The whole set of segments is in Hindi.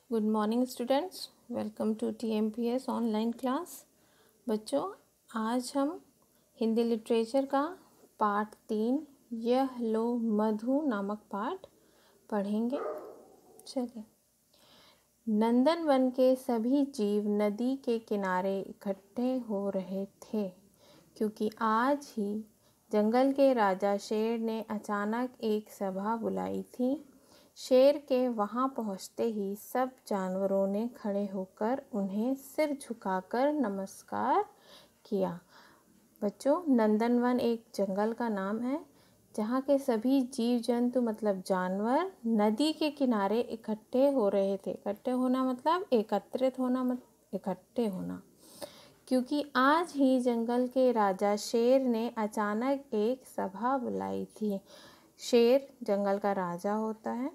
Good morning students, welcome to TMPS online class. बच्चों, आज हम हिंदी लिटरेचर का पाठ 3 यह लो मधु नामक पाठ पढ़ेंगे। चलिए। नंदनवन के सभी जीव नदी के किनारे इकट्ठे हो रहे थे क्योंकि आज ही जंगल के राजा शेर ने अचानक एक सभा बुलाई थी। शेर के वहां पहुंचते ही सब जानवरों ने खड़े होकर उन्हें सिर झुकाकर नमस्कार किया। बच्चों, नंदनवन एक जंगल का नाम है जहाँ के सभी जीव जंतु मतलब जानवर नदी के किनारे इकट्ठे हो रहे थे। इकट्ठे होना मतलब एकत्रित होना, इकट्ठे होना, क्योंकि आज ही जंगल के राजा शेर ने अचानक एक सभा बुलाई थी। शेर जंगल का राजा होता है।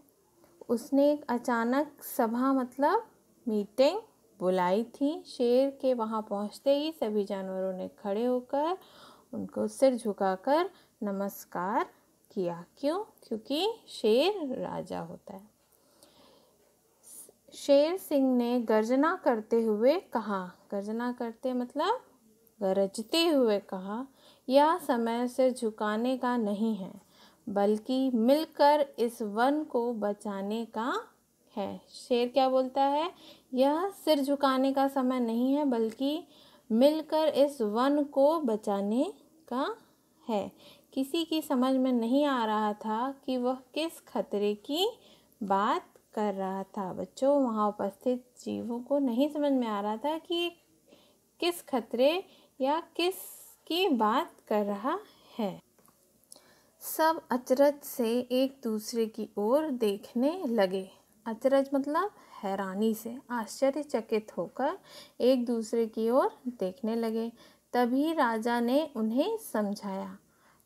उसने एक अचानक सभा मतलब मीटिंग बुलाई थी। शेर के वहाँ पहुँचते ही सभी जानवरों ने खड़े होकर उनको सिर झुकाकर नमस्कार किया। क्यों? क्योंकि शेर राजा होता है। शेर सिंह ने गर्जना करते हुए कहा, गर्जना करते मतलब गरजते हुए कहा, यह समय सिर झुकाने का नहीं है बल्कि मिलकर इस वन को बचाने का है। शेर क्या बोलता है? यह सिर झुकाने का समय नहीं है बल्कि मिलकर इस वन को बचाने का है। किसी की समझ में नहीं आ रहा था कि वह किस खतरे की बात कर रहा था। बच्चों, वहाँ उपस्थित जीवों को नहीं समझ में आ रहा था कि किस खतरे या किस की बात कर रहा है। सब अचरज से एक दूसरे की ओर देखने लगे। अचरज मतलब हैरानी से, आश्चर्यचकित होकर एक दूसरे की ओर देखने लगे। तभी राजा ने उन्हें समझाया।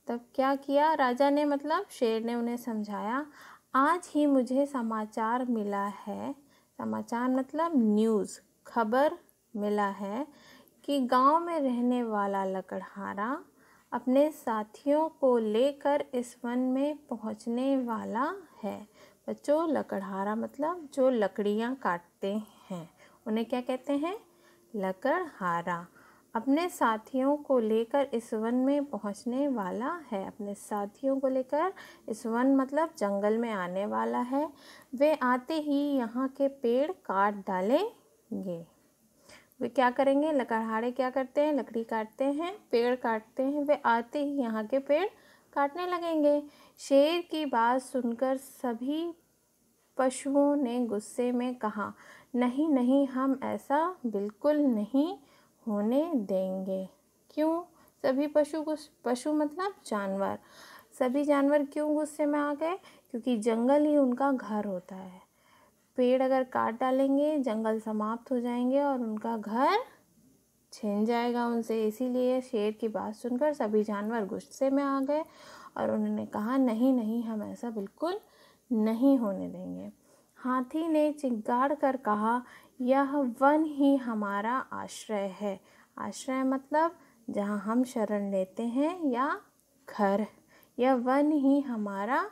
तब क्या किया राजा ने? मतलब शेर ने उन्हें समझाया। आज ही मुझे समाचार मिला है, समाचार मतलब न्यूज़, खबर मिला है कि गांव में रहने वाला लकड़हारा अपने साथियों को लेकर इस वन में पहुंचने वाला है। बच्चों, लकड़हारा मतलब जो लकड़ियां काटते हैं, उन्हें क्या कहते हैं? लकड़हारा। अपने साथियों को लेकर इस वन में पहुंचने वाला है। अपने साथियों को लेकर इस वन मतलब जंगल में आने वाला है। वे आते ही यहाँ के पेड़ काट डालेंगे। वे क्या करेंगे? लकड़हारे क्या करते हैं? लकड़ी काटते हैं, पेड़ काटते हैं। वे आते ही यहाँ के पेड़ काटने लगेंगे। शेर की बात सुनकर सभी पशुओं ने गुस्से में कहा, नहीं नहीं, हम ऐसा बिल्कुल नहीं होने देंगे। क्यों? सभी पशु मतलब जानवर, सभी जानवर क्यों गुस्से में आ गए? क्योंकि जंगल ही उनका घर होता है। पेड़ अगर काट डालेंगे, जंगल समाप्त हो जाएंगे और उनका घर छिन जाएगा उनसे। इसीलिए शेर की बात सुनकर सभी जानवर गुस्से में आ गए और उन्होंने कहा, नहीं नहीं, हम ऐसा बिल्कुल नहीं होने देंगे। हाथी ने चिंगाड़ कर कहा, यह वन ही हमारा आश्रय है। आश्रय मतलब जहाँ हम शरण लेते हैं या घर। यह वन ही हमारा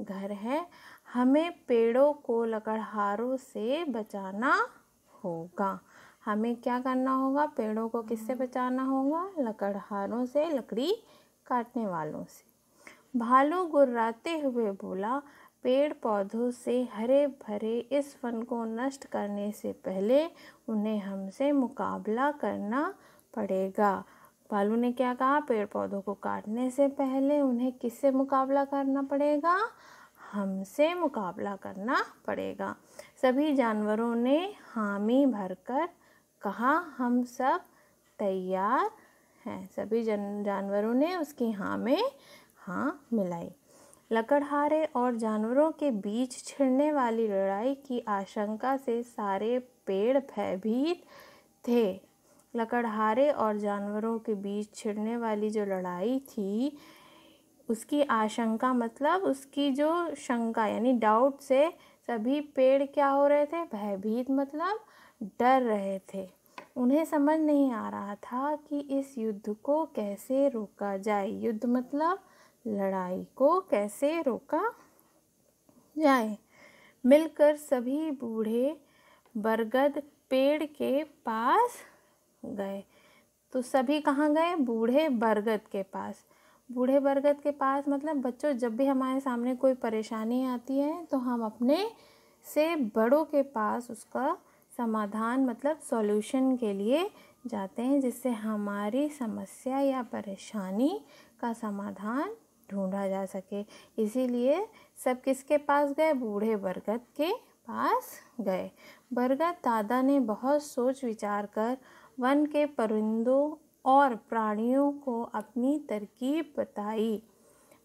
घर है। हमें पेड़ों को लकड़हारों से बचाना होगा। हमें क्या करना होगा? पेड़ों को किससे बचाना होगा? लकड़हारों से, लकड़ी काटने वालों से। भालू गुर्राते हुए बोला, पेड़ पौधों से हरे भरे इस वन को नष्ट करने से पहले उन्हें हमसे मुकाबला करना पड़ेगा। भालू ने क्या कहा? पेड़ पौधों को काटने से पहले उन्हें किससे मुकाबला करना पड़ेगा? हमसे मुकाबला करना पड़ेगा। सभी जानवरों ने हामी भरकर कहा, हम सब तैयार हैं। सभी जानवरों ने उसकी हाँ में हाँ मिलाई। लकड़हारे और जानवरों के बीच छिड़ने वाली लड़ाई की आशंका से सारे पेड़ भयभीत थे। लकड़हारे और जानवरों के बीच छिड़ने वाली जो लड़ाई थी, उसकी आशंका मतलब उसकी जो शंका यानी डाउट से सभी पेड़ क्या हो रहे थे? भयभीत मतलब डर रहे थे। उन्हें समझ नहीं आ रहा था कि इस युद्ध को कैसे रोका जाए। युद्ध मतलब लड़ाई को कैसे रोका जाए। मिलकर सभी बूढ़े बरगद पेड़ के पास गए। तो सभी कहाँ गए? बूढ़े बरगद के पास। बूढ़े बरगद के पास मतलब बच्चों, जब भी हमारे सामने कोई परेशानी आती है तो हम अपने से बड़ों के पास उसका समाधान मतलब सॉल्यूशन के लिए जाते हैं, जिससे हमारी समस्या या परेशानी का समाधान ढूंढा जा सके। इसीलिए सब किसके पास गए? बूढ़े बरगद के पास गए। बरगद दादा ने बहुत सोच विचार कर वन के परिंदों और प्राणियों को अपनी तरकीब बताई।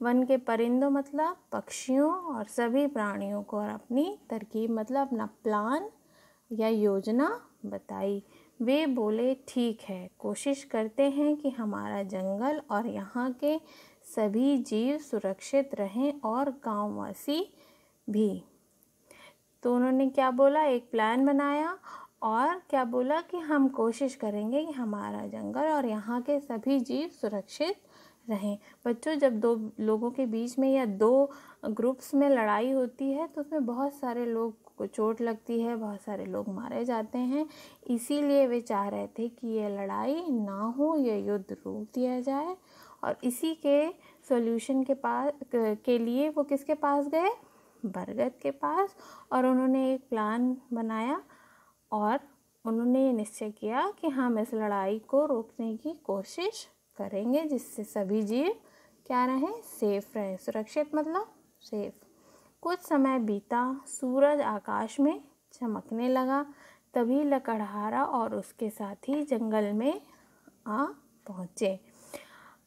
वन के परिंदों मतलब पक्षियों और सभी प्राणियों को, और अपनी तरकीब मतलब अपना प्लान या योजना बताई। वे बोले, ठीक है, कोशिश करते हैं कि हमारा जंगल और यहाँ के सभी जीव सुरक्षित रहें और गांववासी भी। तो उन्होंने क्या बोला? एक प्लान बनाया और क्या बोला कि हम कोशिश करेंगे कि हमारा जंगल और यहाँ के सभी जीव सुरक्षित रहें। बच्चों, जब दो लोगों के बीच में या दो ग्रुप्स में लड़ाई होती है तो उसमें बहुत सारे लोग को चोट लगती है, बहुत सारे लोग मारे जाते हैं। इसीलिए वे चाह रहे थे कि ये लड़ाई ना हो, ये युद्ध रोक दिया जाए। और इसी के सॉल्यूशन के लिए वो किसके पास गए? बरगद के पास। और उन्होंने एक प्लान बनाया और उन्होंने ये निश्चय किया कि हम इस लड़ाई को रोकने की कोशिश करेंगे, जिससे सभी जीव क्या रहें? सेफ रहें। सुरक्षित मतलब सेफ। कुछ समय बीता, सूरज आकाश में चमकने लगा। तभी लकड़हारा और उसके साथी जंगल में आ पहुँचे।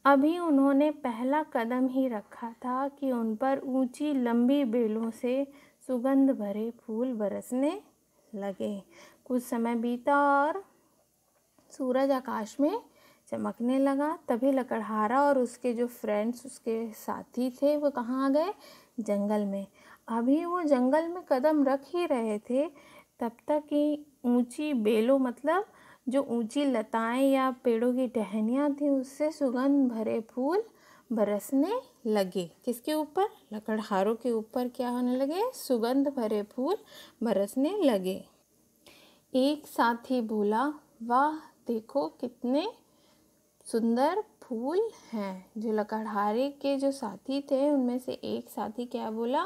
अभी उन्होंने पहला कदम ही रखा था कि उन पर ऊंची लंबी बेलों से सुगंध भरे फूल बरसने लगे। कुछ समय बीता और सूरज आकाश में चमकने लगा। तभी लकड़हारा और उसके जो फ्रेंड्स, उसके साथी थे, वो कहाँ आ गए? जंगल में। अभी वो जंगल में कदम रख ही रहे थे, तब तक कि ऊंची बेलों मतलब जो ऊंची लताएं या पेड़ों की टहनियाँ थी, उससे सुगंध भरे फूल बरसने लगे। किसके ऊपर? लकड़हारों के ऊपर क्या होने लगे? सुगंध भरे फूल बरसने लगे। एक साथी बोला, वाह, देखो कितने सुंदर फूल हैं। जो लकड़हारे के जो साथी थे उनमें से एक साथी क्या बोला?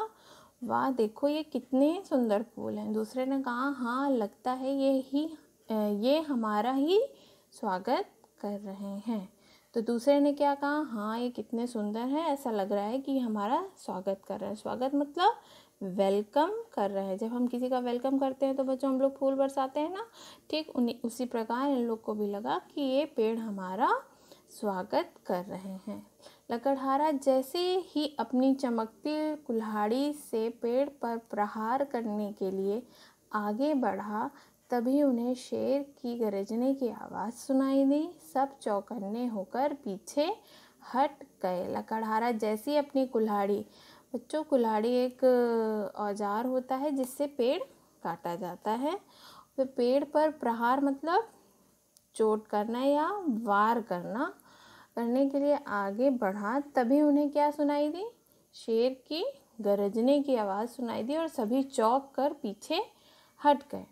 वाह, देखो ये कितने सुंदर फूल हैं। दूसरे ने कहा, हाँ, लगता है ये हमारा ही स्वागत कर रहे हैं। तो दूसरे ने क्या कहा? हाँ, ये कितने सुंदर हैं, ऐसा लग रहा है कि हमारा स्वागत कर रहे हैं। स्वागत मतलब वेलकम कर रहे हैं। जब हम किसी का वेलकम करते हैं तो बच्चों हम लोग फूल बरसाते हैं ना, ठीक उसी प्रकार इन लोग को भी लगा कि ये पेड़ हमारा स्वागत कर रहे हैं। लकड़हारा जैसे ही अपनी चमकती कुल्हाड़ी से पेड़ पर प्रहार करने के लिए आगे बढ़ा, तभी उन्हें शेर की गरजने की आवाज़ सुनाई दी। सब चौकन्ने होकर पीछे हट गए। लकड़हारा जैसे ही अपनी कुल्हाड़ी, बच्चों कुल्हाड़ी एक औजार होता है जिससे पेड़ काटा जाता है, तो पेड़ पर प्रहार मतलब चोट करना या वार करने के लिए आगे बढ़ा, तभी उन्हें क्या सुनाई दी? शेर की गरजने की आवाज़ सुनाई दी और सभी चौंक कर पीछे हट गए।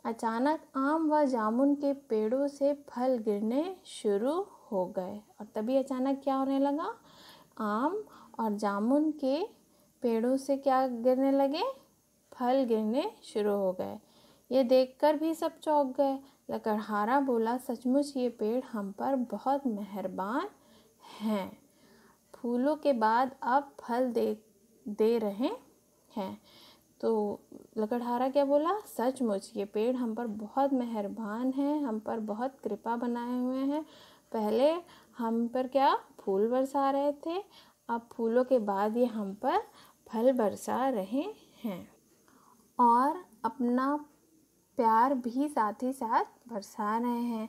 अचानक आम व जामुन के पेड़ों से फल गिरने शुरू हो गए। और तभी अचानक क्या होने लगा? आम और जामुन के पेड़ों से क्या गिरने लगे? फल गिरने शुरू हो गए। ये देखकर भी सब चौंक गए। लकड़हारा बोला, सचमुच ये पेड़ हम पर बहुत मेहरबान हैं। फूलों के बाद अब फल दे रहे हैं। तो लकड़हारा क्या बोला? सचमुच ये पेड़ हम पर बहुत मेहरबान हैं, हम पर बहुत कृपा बनाए हुए हैं। पहले हम पर क्या फूल बरसा रहे थे, अब फूलों के बाद ये हम पर फल बरसा रहे हैं और अपना प्यार भी साथ ही साथ बरसा रहे हैं।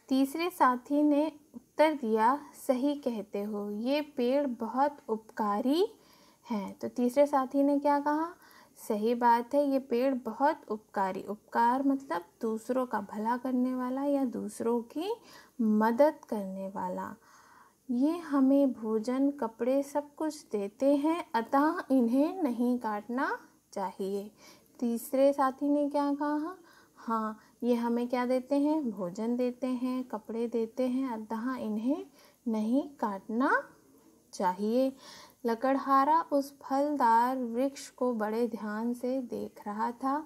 तीसरे साथी ने उत्तर दिया, सही कहते हो, ये पेड़ बहुत उपकारी हैं। तो तीसरे साथी ने क्या कहा? सही बात है, ये पेड़ बहुत उपकारी। उपकार मतलब दूसरों का भला करने वाला या दूसरों की मदद करने वाला। ये हमें भोजन, कपड़े सब कुछ देते हैं, अतः इन्हें नहीं काटना चाहिए। तीसरे साथी ने क्या कहा? हाँ, ये हमें क्या देते हैं, भोजन देते हैं, कपड़े देते हैं, अतः इन्हें नहीं काटना चाहिए। लकड़हारा उस फलदार वृक्ष को बड़े ध्यान से देख रहा था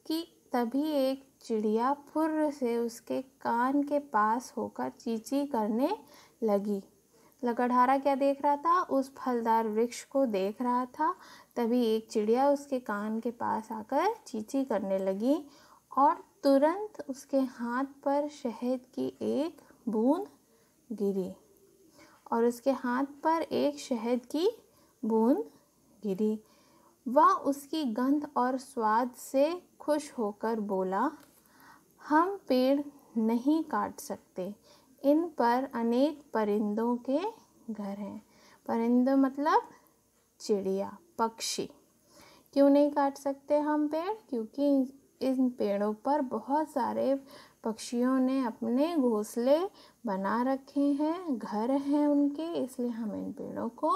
कि तभी एक चिड़िया फुर्र से उसके कान के पास होकर चींची करने लगी। लकड़हारा क्या देख रहा था, उस फलदार वृक्ष को देख रहा था। तभी एक चिड़िया उसके कान के पास आकर चींची करने लगी और तुरंत उसके हाथ पर शहद की एक बूंद गिरी और उसके हाथ पर एक शहद की बूंद गिरी। वह उसकी गंध और स्वाद से खुश होकर बोला, हम पेड़ नहीं काट सकते, इन पर अनेक परिंदों के घर हैं। परिंदों मतलब चिड़िया, पक्षी। क्यों नहीं काट सकते हम पेड़? क्योंकि इन पेड़ों पर बहुत सारे पक्षियों ने अपने घोंसले बना रखे हैं, घर हैं उनके, इसलिए हम इन पेड़ों को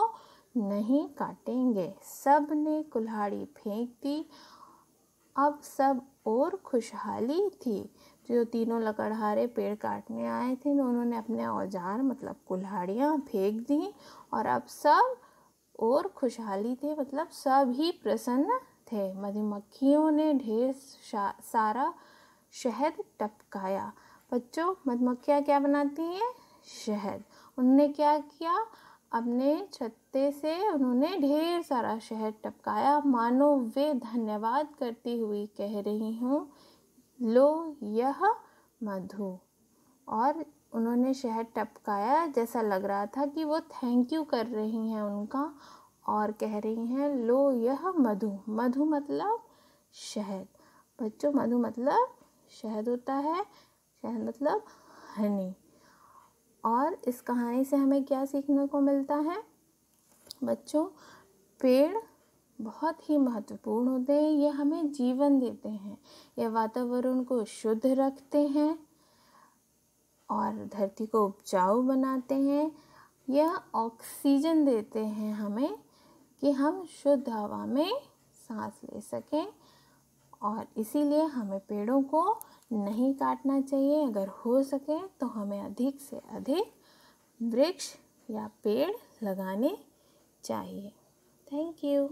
नहीं काटेंगे। सब ने कुल्हाड़ी फेंक दी। अब सब और खुशहाली थी। जो तीनों लकड़हारे पेड़ काटने आए थे तो उन्होंने अपने औजार मतलब कुल्हाड़ियाँ फेंक दी और अब सब और खुशहाली थे, मतलब सब ही प्रसन्न थे। मधुमक्खियों ने ढेर सारा शहद टपकाया। बच्चों, मधुमक्खियाँ क्या बनाती हैं? शहद। उन्होंने क्या किया? अपने छत्ते से उन्होंने ढेर सारा शहद टपकाया, मानो वे धन्यवाद करती हुई कह रही हूँ, लो यह मधु। और उन्होंने शहद टपकाया, जैसा लग रहा था कि वो थैंक यू कर रही हैं उनका और कह रही हैं, लो यह मधु। मधु मतलब शहद। बच्चों, मधु मतलब शहद होता है, शहद मतलब हनी। और इस कहानी से हमें क्या सीखने को मिलता है? बच्चों, पेड़ बहुत ही महत्वपूर्ण होते हैं। ये हमें जीवन देते हैं, ये वातावरण को शुद्ध रखते हैं और धरती को उपजाऊ बनाते हैं। यह ऑक्सीजन देते हैं हमें कि हम शुद्ध हवा में सांस ले सकें और इसीलिए हमें पेड़ों को नहीं काटना चाहिए। अगर हो सके तो हमें अधिक से अधिक वृक्ष या पेड़ लगाने चाहिए। Thank you.